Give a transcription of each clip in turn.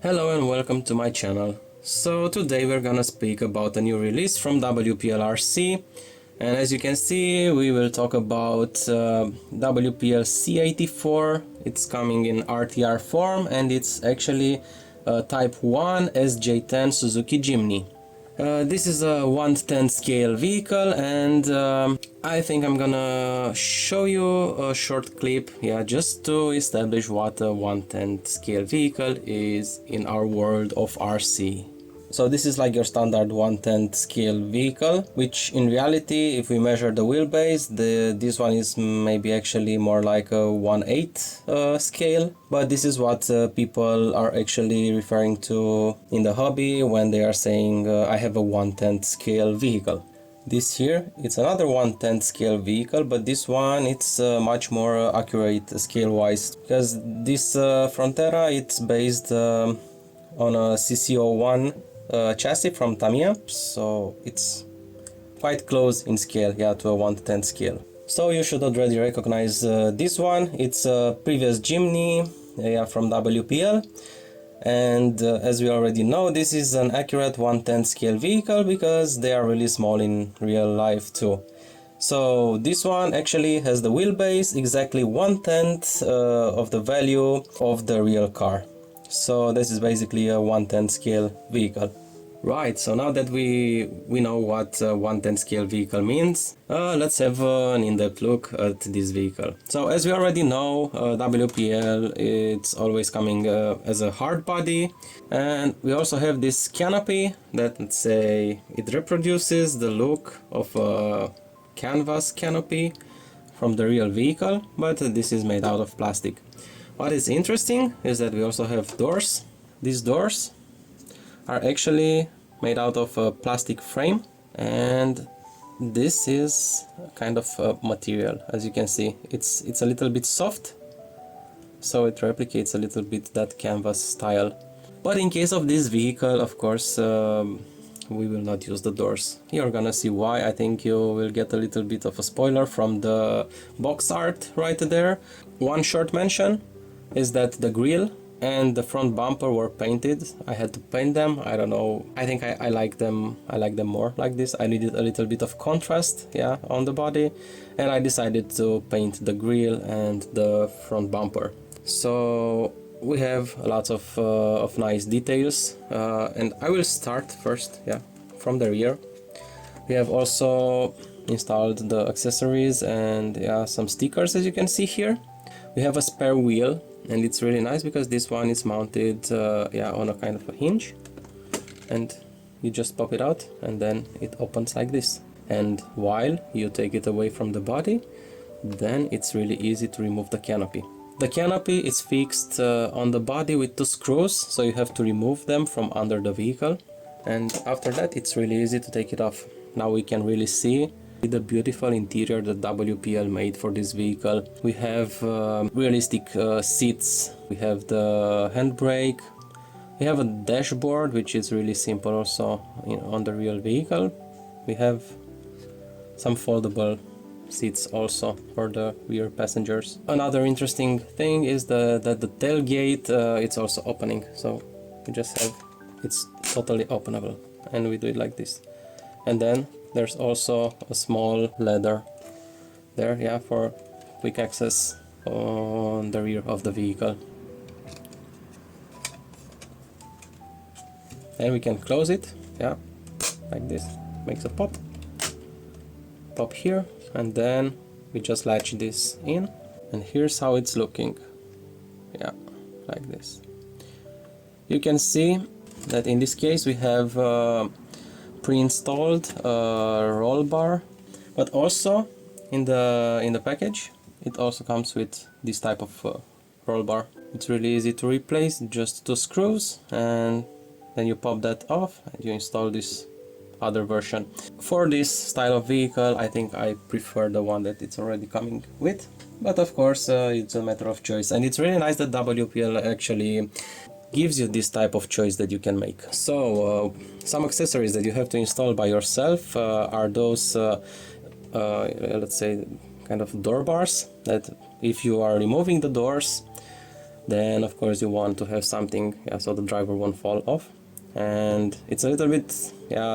Hello and welcome to my channel. So today we're gonna speak about a new release from WPL-RC, and as you can see we will talk about WPL C84. It's coming in RTR form and it's actually a Type 1 SJ10 Suzuki Jimny. This is a 1/10 scale vehicle, and I think I'm gonna show you a short clip, just to establish what a 1/10 scale vehicle is in our world of RC. So this is like your standard 1/10 scale vehicle, which in reality, if we measure the wheelbase, this one is maybe actually more like a 1/8 scale. But this is what people are actually referring to in the hobby when they are saying I have a 1/10 scale vehicle. This here, it's another 1/10 scale vehicle, but this one it's much more accurate scale wise, because this Frontera, it's based on a CC01 chassis from Tamiya, so it's quite close in scale, to a 1/10 scale. So you should already recognize this one. It's a previous Jimny from WPL, and as we already know, this is an accurate 1/10 scale vehicle because they are really small in real life too. So this one actually has the wheelbase exactly 1/10 of the value of the real car. So this is basically a 1/10 scale vehicle. Right, so now that we know what 1/10 scale vehicle means, let's have an in-depth look at this vehicle. So as we already know, WPL, it's always coming as a hard body, and we also have this canopy that, let's say, it reproduces the look of a canvas canopy from the real vehicle, but this is made out of plastic. What is interesting is that we also have doors. These doors are actually made out of a plastic frame, and this is kind of a material. As you can see, it's a little bit soft, so it replicates a little bit that canvas style. But in case of this vehicle, of course, we will not use the doors. You're gonna see why. I think you will get a little bit of a spoiler from the box art right there. One short mention is that the grille and the front bumper were painted. I had to paint them. I don't know, I think I like them. I like them more like this. I needed a little bit of contrast on the body, and I decided to paint the grille and the front bumper. So we have lots of nice details, and I will start first from the rear. We have also installed the accessories and some stickers, as you can see here. We have a spare wheel, and it's really nice because this one is mounted on a kind of a hinge, and you just pop it out and then it opens like this. And while you take it away from the body, then it's really easy to remove the canopy. The canopy is fixed on the body with 2 screws, so you have to remove them from under the vehicle, and after that it's really easy to take it off. Now we can really see the beautiful interior that WPL made for this vehicle. We have realistic seats, we have the handbrake, we have a dashboard, which is really simple also on the real vehicle. We have some foldable seats also for the rear passengers. Another interesting thing is that the tailgate, it's also opening, so we just have, it's totally openable, and we do it like this. And then there's also a small ladder there, for quick access on the rear of the vehicle. And we can close it, like this. Makes a pop here, and then we just latch this in, and here's how it's looking, like this. You can see that in this case we have pre-installed roll bar, but also in the package it also comes with this type of roll bar. It's really easy to replace, just 2 screws, and then you pop that off and you install this other version. For this style of vehicle, I think I prefer the one that it's already coming with, but of course it's a matter of choice, and it's really nice that WPL actually gives you this type of choice that you can make. So some accessories that you have to install by yourself are those let's say kind of door bars, that if you are removing the doors, then of course you want to have something, so the driver won't fall off. And it's a little bit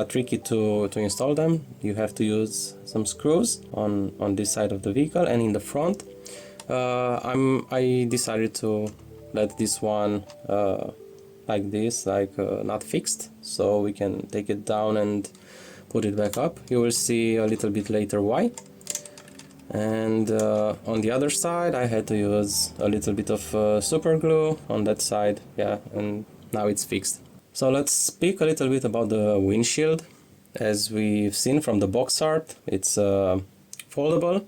tricky to install them. You have to use some screws on this side of the vehicle and in the front. I decided to let this one like this, not fixed, so we can take it down and put it back up. You will see a little bit later why. And on the other side I had to use a little bit of super glue on that side, and now it's fixed. So let's speak a little bit about the windshield. As we've seen from the box art, it's foldable.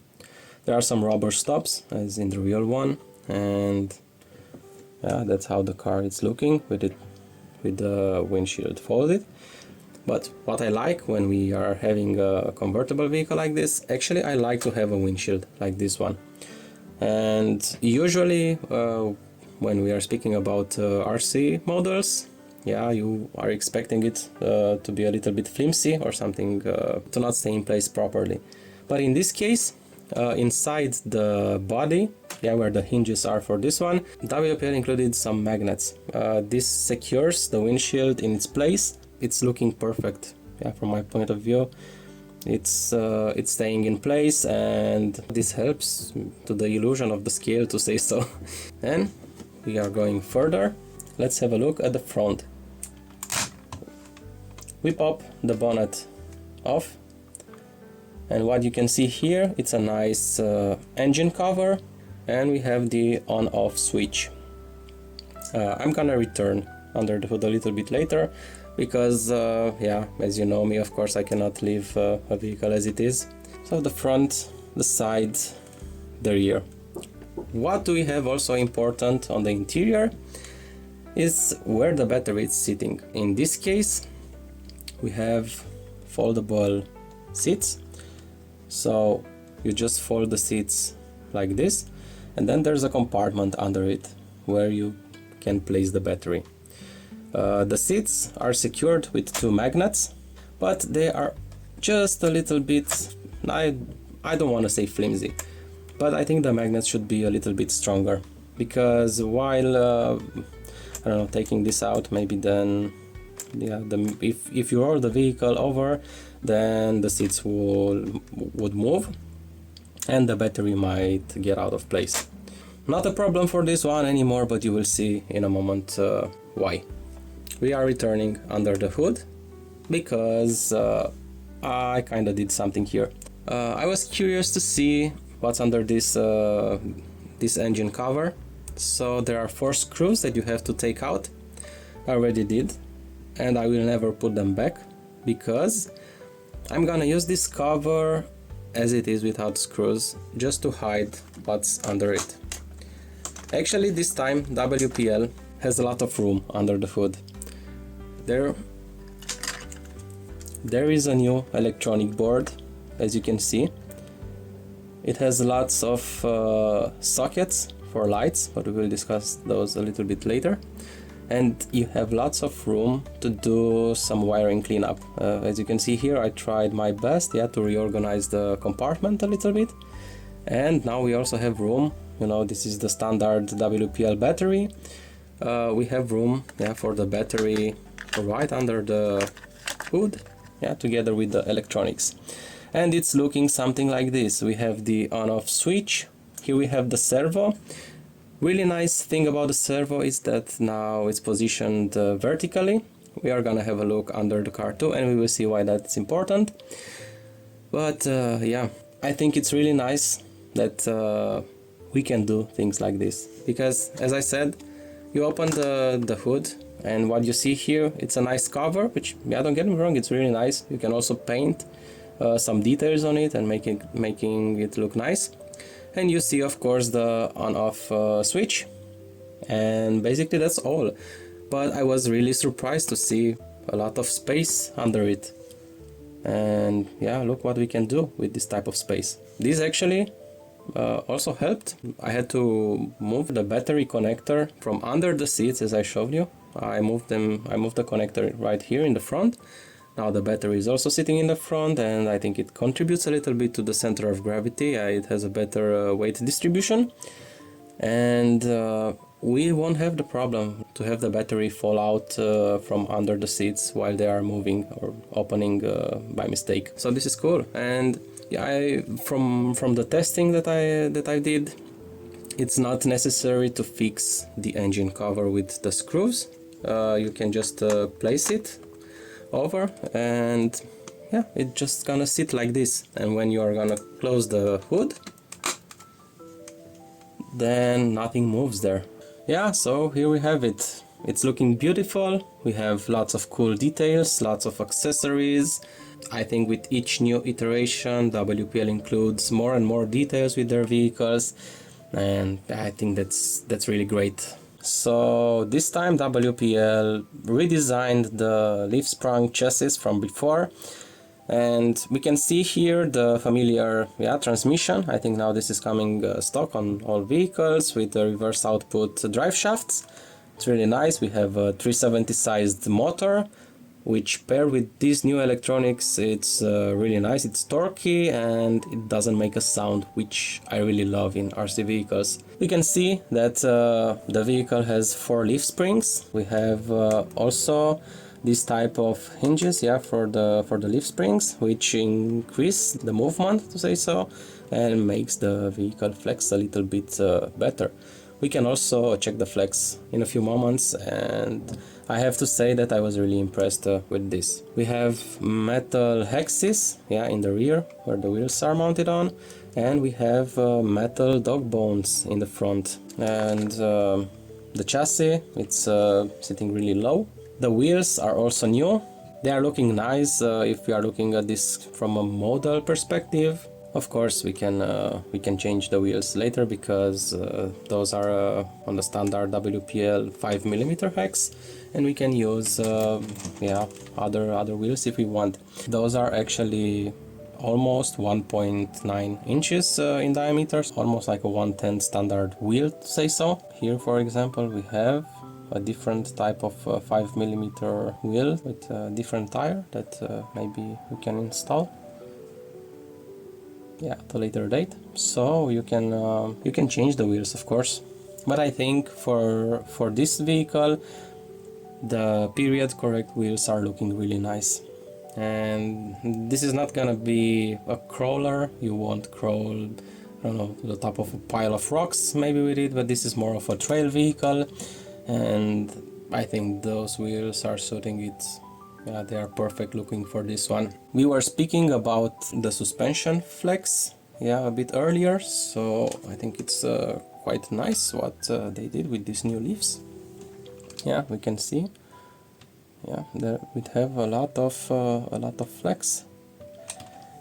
There are some rubber stops as in the real one, and that's how the car is looking with the windshield folded. But what I like when we are having a convertible vehicle like this, actually I like to have a windshield like this one. And usually when we are speaking about RC models, you are expecting it to be a little bit flimsy or something, to not stay in place properly. But in this case, inside the body, where the hinges are for this one, WPL included some magnets. This secures the windshield in its place. It's looking perfect, from my point of view. It's staying in place, and this helps to the illusion of the scale, to say so. And we are going further. Let's have a look at the front. We pop the bonnet off, and what you can see here, it's a nice engine cover, and we have the on-off switch. I'm gonna return under the hood a little bit later, because as you know me, of course I cannot leave a vehicle as it is. So the front, the side, the rear. What do we have also important on the interior is where the battery is sitting. In this case we have foldable seats, so you just fold the seats like this, and then there's a compartment under it where you can place the battery. The seats are secured with 2 magnets, but they are just a little bit, I don't want to say flimsy, but I think the magnets should be a little bit stronger, because while I don't know, taking this out, maybe then if you roll the vehicle over, then the seats would move and the battery might get out of place. Not a problem for this one anymore, but you will see in a moment why. We are returning under the hood because I kinda did something here. I was curious to see what's under this engine cover. So there are 4 screws that you have to take out. I already did, and I will never put them back because I'm gonna use this cover as it is without screws, just to hide what's under it. Actually, this time WPL has a lot of room under the hood. There is a new electronic board, as you can see. It has lots of sockets for lights, but we will discuss those a little bit later. And you have lots of room to do some wiring cleanup. As you can see here, I tried my best to reorganize the compartment a little bit. And now we also have room, this is the standard WPL battery. We have room for the battery right under the hood, together with the electronics. And it's looking something like this. We have the on-off switch. Here we have the servo. Really nice thing about the servo is that now it's positioned vertically. We are gonna have a look under the car too, and we will see why that's important. But I think it's really nice that we can do things like this, because as I said, you open the hood and what you see here, it's a nice cover, which don't get me wrong, it's really nice. You can also paint some details on it and making it look nice. And you see, of course, the on-off switch, and basically that's all. But I was really surprised to see a lot of space under it, and look what we can do with this type of space. This actually also helped. I had to move the battery connector from under the seats, as I showed you. I moved the connector right here in the front. Now the battery is also sitting in the front, and I think it contributes a little bit to the center of gravity. It has a better weight distribution, and we won't have the problem to have the battery fall out from under the seats while they are moving or opening by mistake. So this is cool. And yeah, from the testing that I did, it's not necessary to fix the engine cover with the screws. You can just place it over, and yeah, it's just gonna sit like this. And when you are gonna close the hood, then nothing moves there. Yeah, so here we have it. It's looking beautiful. We have lots of cool details, lots of accessories. I think with each new iteration, WPL includes more and more details with their vehicles, and I think that's really great. So this time WPL redesigned the leaf-sprung chassis from before, and we can see here the familiar transmission. I think now this is coming stock on all vehicles with the reverse output drive shafts. It's really nice. We have a 370 sized motor, which paired with these new electronics, it's really nice. It's torquey and it doesn't make a sound, which I really love in RC vehicles. We can see that the vehicle has 4 leaf springs. We have also this type of hinges, for the leaf springs, which increase the movement, to say so, and makes the vehicle flex a little bit better. We can also check the flex in a few moments, and I have to say that I was really impressed with this. We have metal hexes in the rear where the wheels are mounted on, and we have metal dog bones in the front. And the chassis, it's sitting really low. The wheels are also new. They are looking nice if we are looking at this from a model perspective. Of course, we can change the wheels later, because those are on the standard WPL 5mm hex, and we can use other wheels if we want. Those are actually almost 1.9 inches in diameter, almost like a 110 standard wheel, to say so. Here, for example, we have a different type of 5mm wheel with a different tire that maybe we can install at a later date. So you can change the wheels, of course, but I think for this vehicle the period correct wheels are looking really nice. And this is not gonna be a crawler. You won't crawl, I don't know, to the top of a pile of rocks maybe with it, but this is more of a trail vehicle, and I think those wheels are suiting it. They are perfect looking for this one. We were speaking about the suspension flex a bit earlier, so I think it's quite nice what they did with these new leaves. We can see there we have a lot of flex.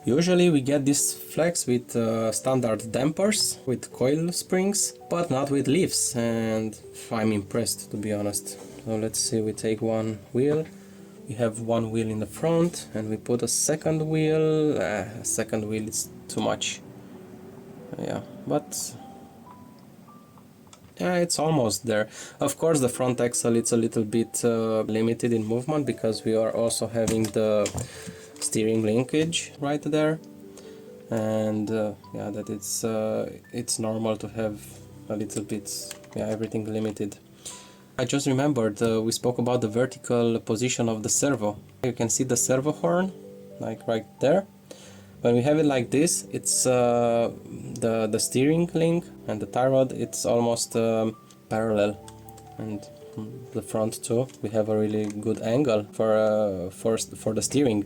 Usually we get this flex with standard dampers with coil springs, but not with leaves, and I'm impressed, to be honest. So let's see, we take one wheel. We have one wheel in the front, and we put a second wheel. A second wheel is too much. But it's almost there. Of course, the front axle, it's a little bit limited in movement, because we are also having the steering linkage right there, and that it's normal to have a little bit everything limited. I just remembered we spoke about the vertical position of the servo. You can see the servo horn like right there. When we have it like this, it's the steering link and the tie rod, it's almost parallel, and the front too. We have a really good angle for the steering,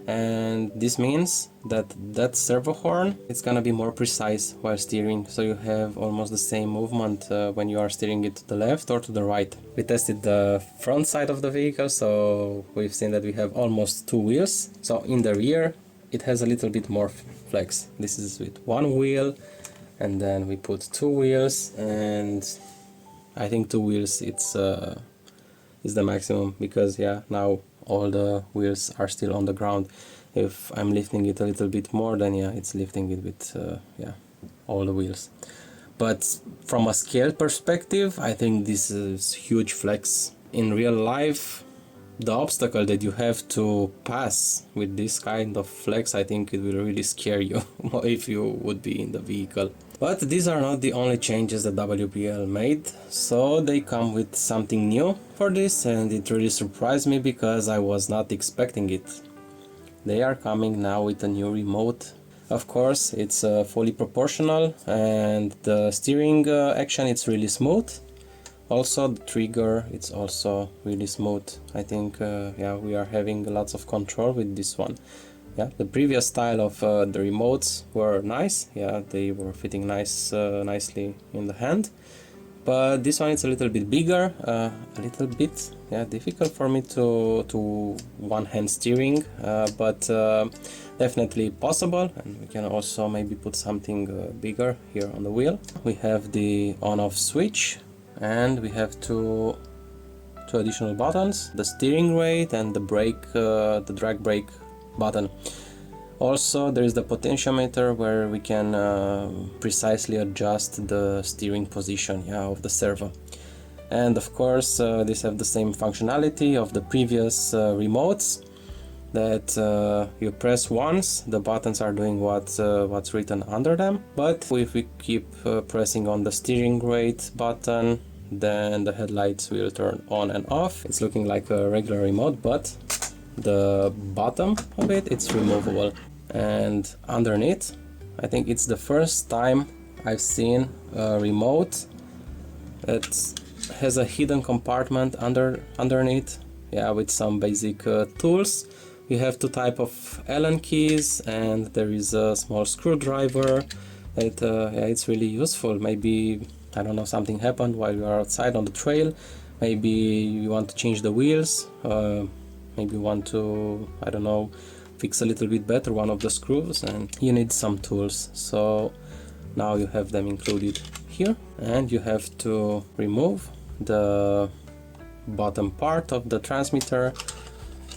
and this means that servo horn, it's gonna be more precise while steering, so you have almost the same movement when you are steering it to the left or to the right. We tested the front side of the vehicle, so we've seen that we have almost 2 wheels. So in the rear it has a little bit more flex. This is with 1 wheel, and then we put 2 wheels, and I think 2 wheels is the maximum, because now all the wheels are still on the ground. If I'm lifting it a little bit more, then it's lifting it with all the wheels. But from a scale perspective, I think this is huge flex. In real life, the obstacle that you have to pass with this kind of flex, I think it will really scare you if you would be in the vehicle. But these are not the only changes that WPL made, so they come with something new for this, and it really surprised me because I was not expecting it. They are coming now with a new remote. Of course, it's fully proportional, and the steering action it's really smooth. Also the trigger, it's also really smooth. I think yeah, we are having lots of control with this one. Yeah, the previous style of the remotes were nice. Yeah, they were fitting nicely in the hand. But this one is a little bit bigger, a little bit, yeah, difficult for me to one-hand steering, but definitely possible. And we can also maybe put something bigger here on the wheel. We have the on-off switch, and we have two additional buttons: the steering rate and the brake, the drag brake button. Also, there is the potentiometer where we can precisely adjust the steering position, yeah, of the servo. And of course, these have the same functionality of the previous remotes, that you press once, the buttons are doing what's written under them. But if we keep pressing on the steering rate button, then the headlights will turn on and off. It's looking like a regular remote, but the bottom of it, it's removable. And underneath, I think it's the first time I've seen a remote that has a hidden compartment underneath, yeah, with some basic tools. You have two type of Allen keys, and there is a small screwdriver. That yeah, it's really useful. Maybe, I don't know, something happened while you are outside on the trail. Maybe you want to change the wheels. Maybe you want to, I don't know, fix a little bit better one of the screws, and you need some tools. So now you have them included here, and you have to remove the bottom part of the transmitter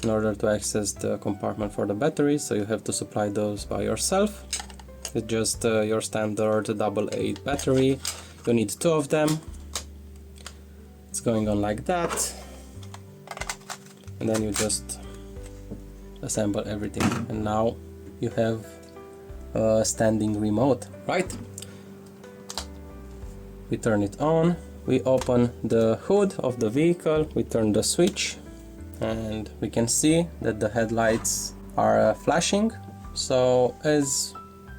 in order to access the compartment for the battery. So you have to supply those by yourself. It's just your standard AA battery. You need two of them. It's going on like that, and then you just assemble everything, and now you have a standing remote, right? We turn it on, we open the hood of the vehicle, we turn the switch, and we can see that the headlights are flashing. So as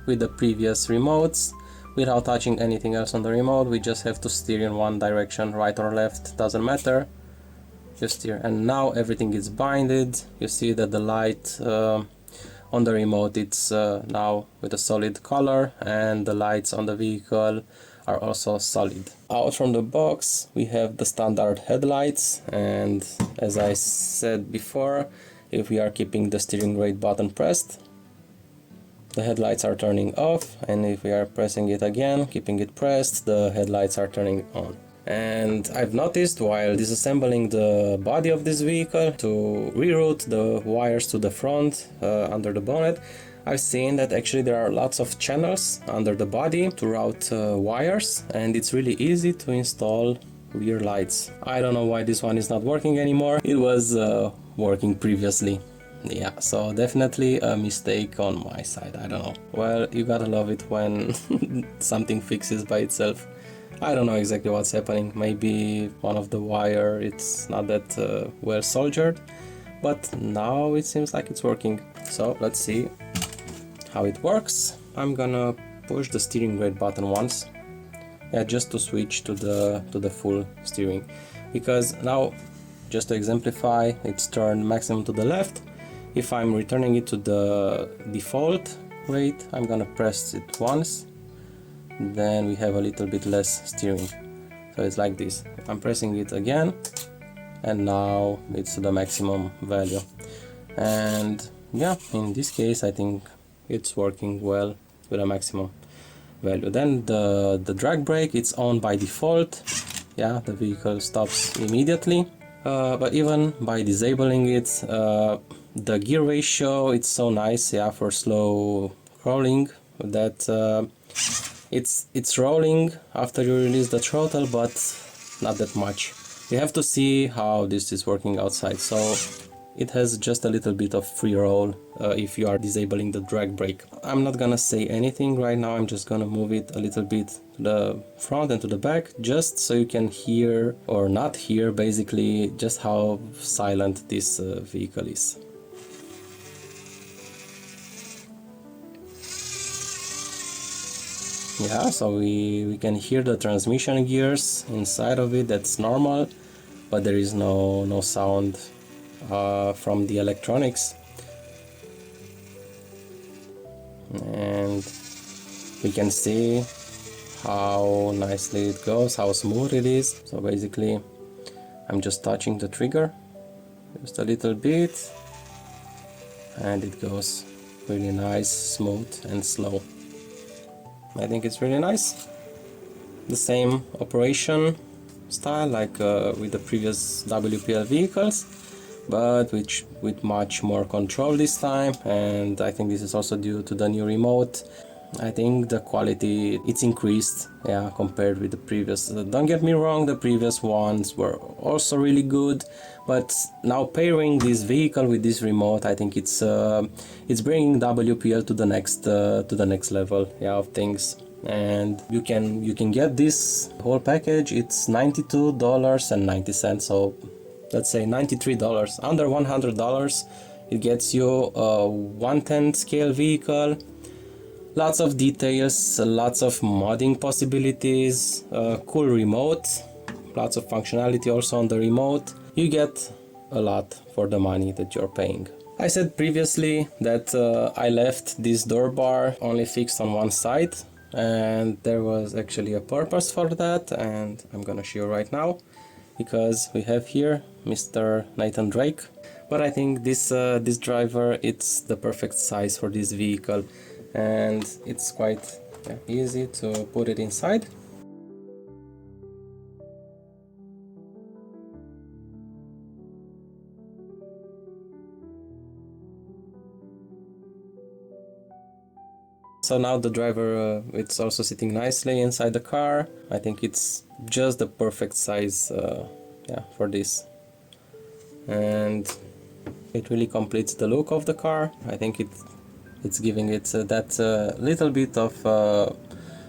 with the previous remotes, without touching anything else on the remote, we just have to steer in one direction, right or left, doesn't matter. Just here, and now everything is binded. You see that the light on the remote, it's now with a solid color, and the lights on the vehicle are also solid. Out from the box we have the standard headlights, and as I said before, if we are keeping the steering rate button pressed, the headlights are turning off, and if we are pressing it again, keeping it pressed, the headlights are turning on. And I've noticed while disassembling the body of this vehicle to reroute the wires to the front under the bonnet, I've seen that actually there are lots of channels under the body to route wires, and it's really easy to install rear lights. I don't know why this one is not working anymore. It was working previously. Yeah, so definitely a mistake on my side, I don't know. Well, you gotta love it when something fixes by itself. I don't know exactly what's happening. Maybe one of the wire, it's not that well soldered, but now it seems like it's working. So let's see how it works. I'm gonna push the steering rate button once, yeah, just to switch to the full steering, because now, just to exemplify, it's turned maximum to the left. If I'm returning it to the default rate, I'm gonna press it once, then we have a little bit less steering. So it's like this. I'm pressing it again, and now it's the maximum value. And yeah, in this case I think it's working well with a maximum value. Then the drag brake, it's on by default. Yeah, the vehicle stops immediately. But even by disabling it, the gear ratio, it's so nice, yeah, for slow crawling, that it's rolling after you release the throttle, but not that much. You have to see how this is working outside. So it has just a little bit of free roll if you are disabling the drag brake. I'm not gonna say anything right now, I'm just gonna move it a little bit to the front and to the back, just so you can hear or not hear basically just how silent this vehicle is. Yeah, so we can hear the transmission gears inside of it, that's normal, but there is no sound from the electronics. And we can see how nicely it goes, how smooth it is. So basically I'm just touching the trigger just a little bit and it goes really nice, smooth and slow. I think it's really nice. The same operation style like with the previous WPL vehicles, but with much more control this time, and I think this is also due to the new remote. I think the quality, it's increased, yeah, compared with the previous. Don't get me wrong, the previous ones were also really good, but now pairing this vehicle with this remote, I think it's bringing WPL to the next level, yeah, of things. And you can get this whole package. It's $92.90, so let's say $93, under $100. It gets you a 1/10 scale vehicle. Lots of details, lots of modding possibilities, cool remote, lots of functionality also on the remote. You get a lot for the money that you're paying. I said previously that I left this door bar only fixed on one side, and there was actually a purpose for that, and I'm gonna show you right now, because we have here Mr. Nathan Drake. But I think this driver, it's the perfect size for this vehicle, and it's quite easy to put it inside. So now the driver, it's also sitting nicely inside the car. I think it's just the perfect size for this, and it really completes the look of the car. I think it's giving it that little bit of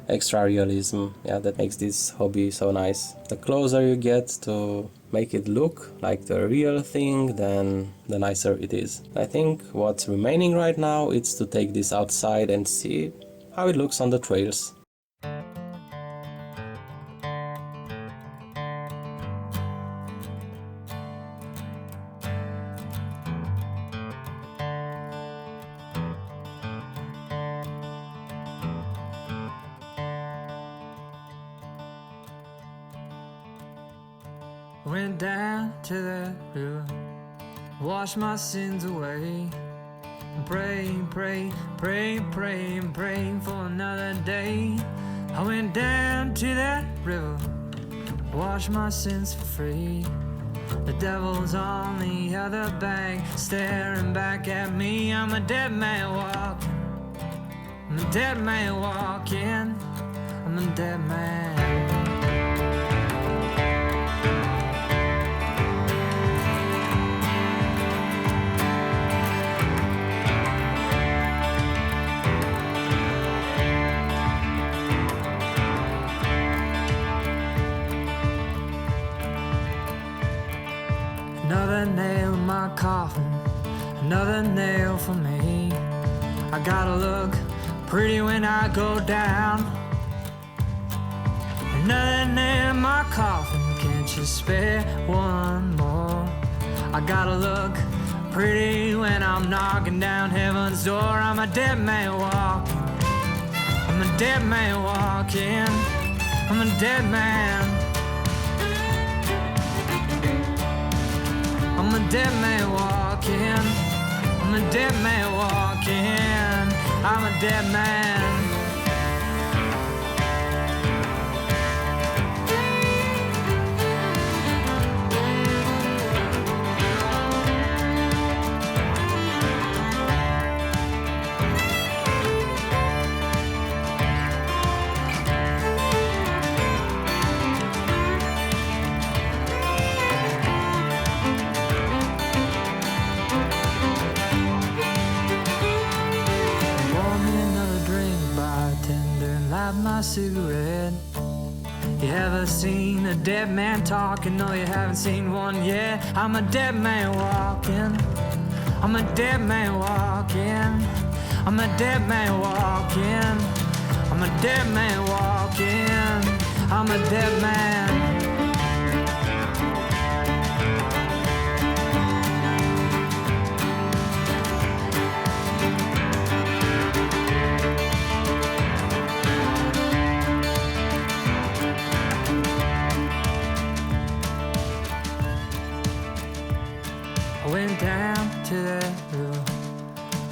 extra realism, yeah, that makes this hobby so nice. The closer you get to make it look like the real thing, then the nicer it is. I think what's remaining right now is to take this outside and see how it looks on the trails. Went down to the river, washed my sins away, and pray for another day. I went down to that river, washed my sins for free. The devil's on the other bank, staring back at me. I'm a dead man walking, I'm a dead man walking, I'm a dead man. Another nail in my coffin, another nail for me. I gotta look pretty when I go down. Another nail in my coffin, can't you spare one more? I gotta look pretty when I'm knocking down heaven's door. I'm a dead man walking, I'm a dead man walking, I'm a dead man. I'm a dead man walking, I'm a dead man walking, I'm a dead man. cigarette. You ever seen a dead man talking? No, you haven't seen one yet. I'm a dead man walking. I'm a dead man walking. I'm a dead man walking. I'm a dead man walking. I'm a dead man. I went down to that river,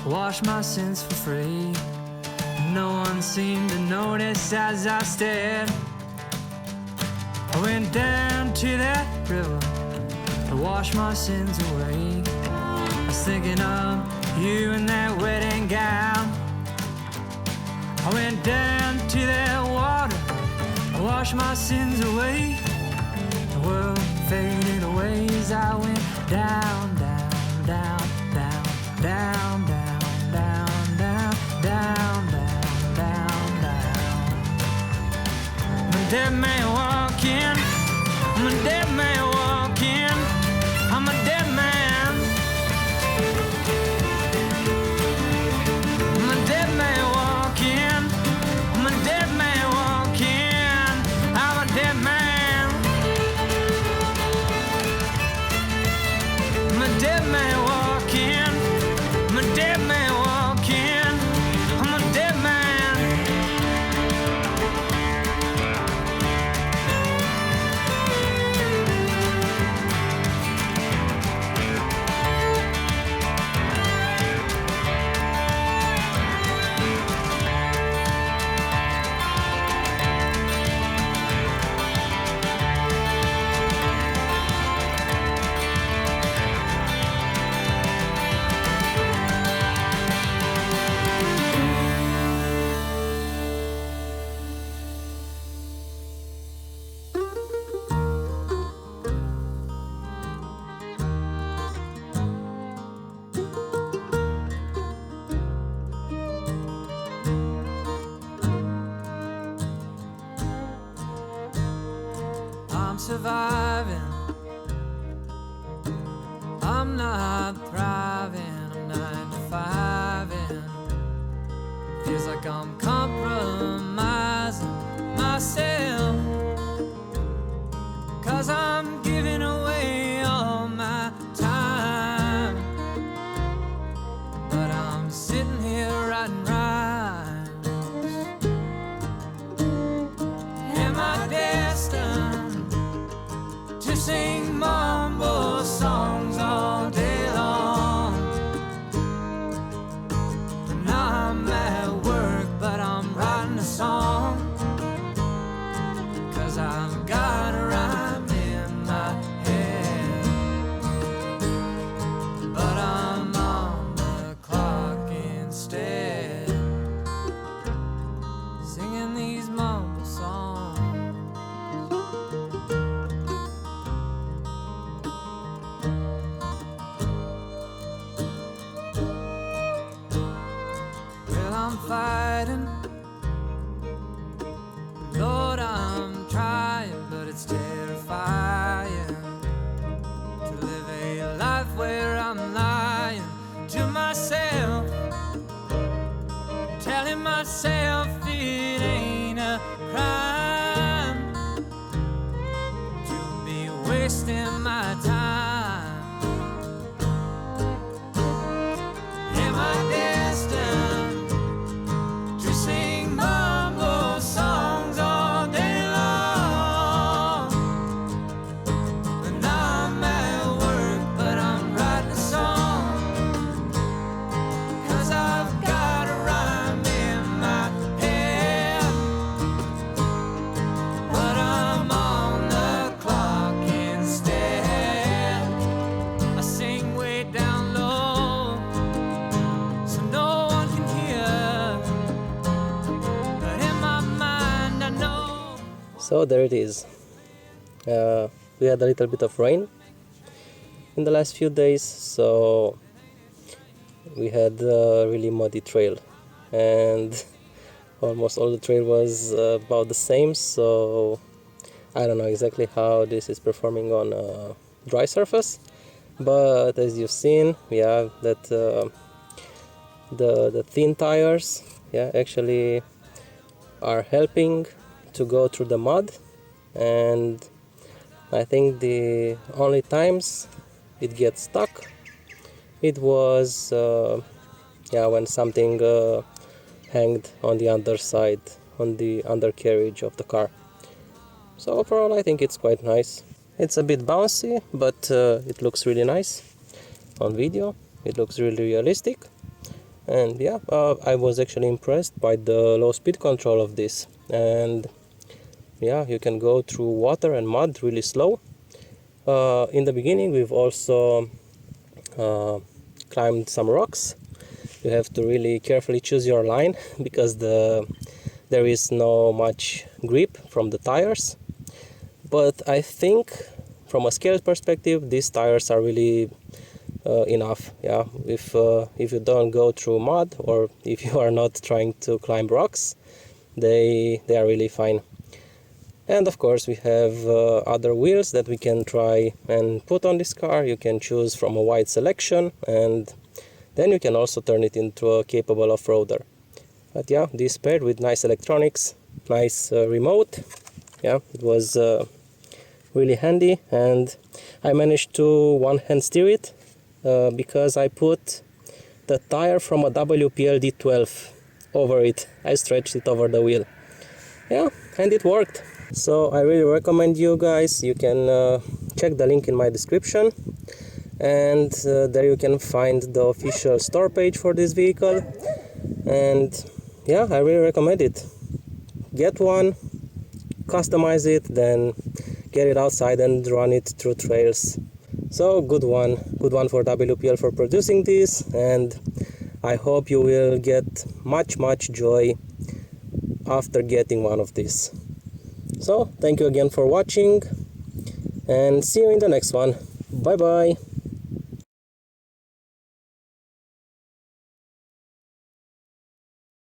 washed my sins for free. No one seemed to notice as I stared. I went down to that river to wash my sins away. I was thinking of you in that wedding gown. I went down to that water to wash my sins away. The world faded away as I went down, down, down, down, down, down, down, down, down, down, down, down. I'm a dead man walking. I'm a dead man walking. I'm a dead man. I'm a dead man walking. I'm a dead man walking. I'm a dead man. I'm a dead man walking. I'm a dead man walking. I'm a dead man. I'm surviving. I'm not thriving. I'm 9 to 5 and feels like I'm compromising myself, 'cause I'm giving away all my time. But I'm sitting here writing rhymes. Am I destined to sing mambo songs all day long? Now I'm at work, but I'm writing a song, 'cause I've got a rhyme in my head. But I'm on the clock instead, singing these mambo songs. Well, I'm fighting, Lord, I'm trying, but it's terrifying to live a life where I'm lying to myself, telling myself it ain't a crime to be wasting my time. Am I destined to sing mambo songs all day long? When I'm at work, but I'm writing a song, 'cause I've got a rhyme in my head. But I'm on the clock instead. I sing way down low so no one can hear, but in my mind I know. So there it is. We had a little bit of rain in the last few days, so we had a really muddy trail, and almost all the trail was about the same, so I don't know exactly how this is performing on a dry surface, but as you've seen, yeah, that the thin tires, yeah, actually are helping to go through the mud. And I think the only times it gets stuck, it was yeah, when something hanged on the underside, on the undercarriage of the car. So overall I think it's quite nice. It's a bit bouncy, but it looks really nice on video. It looks really realistic. And yeah, I was actually impressed by the low speed control of this. And yeah, you can go through water and mud really slow. In the beginning we've also climbed some rocks. You have to really carefully choose your line because there is no much grip from the tires. But I think from a scale perspective, these tires are really enough. Yeah, if you don't go through mud, or if you are not trying to climb rocks, they are really fine. And of course we have other wheels that we can try and put on this car. You can choose from a wide selection, and then you can also turn it into a capable off-roader. But yeah, this paired with nice electronics, nice remote, yeah, it was really handy. And I managed to one-hand steer it because I put the tire from a WPL-D12 over it. I stretched it over the wheel. Yeah, and it worked. So I really recommend you guys, you can check the link in my description, and there you can find the official store page for this vehicle. And yeah, I really recommend it. Get one, customize it, then get it outside and run it through trails. So good one for WPL for producing this, and I hope you will get much joy after getting one of these. So thank you again for watching, and see you in the next one. Bye bye.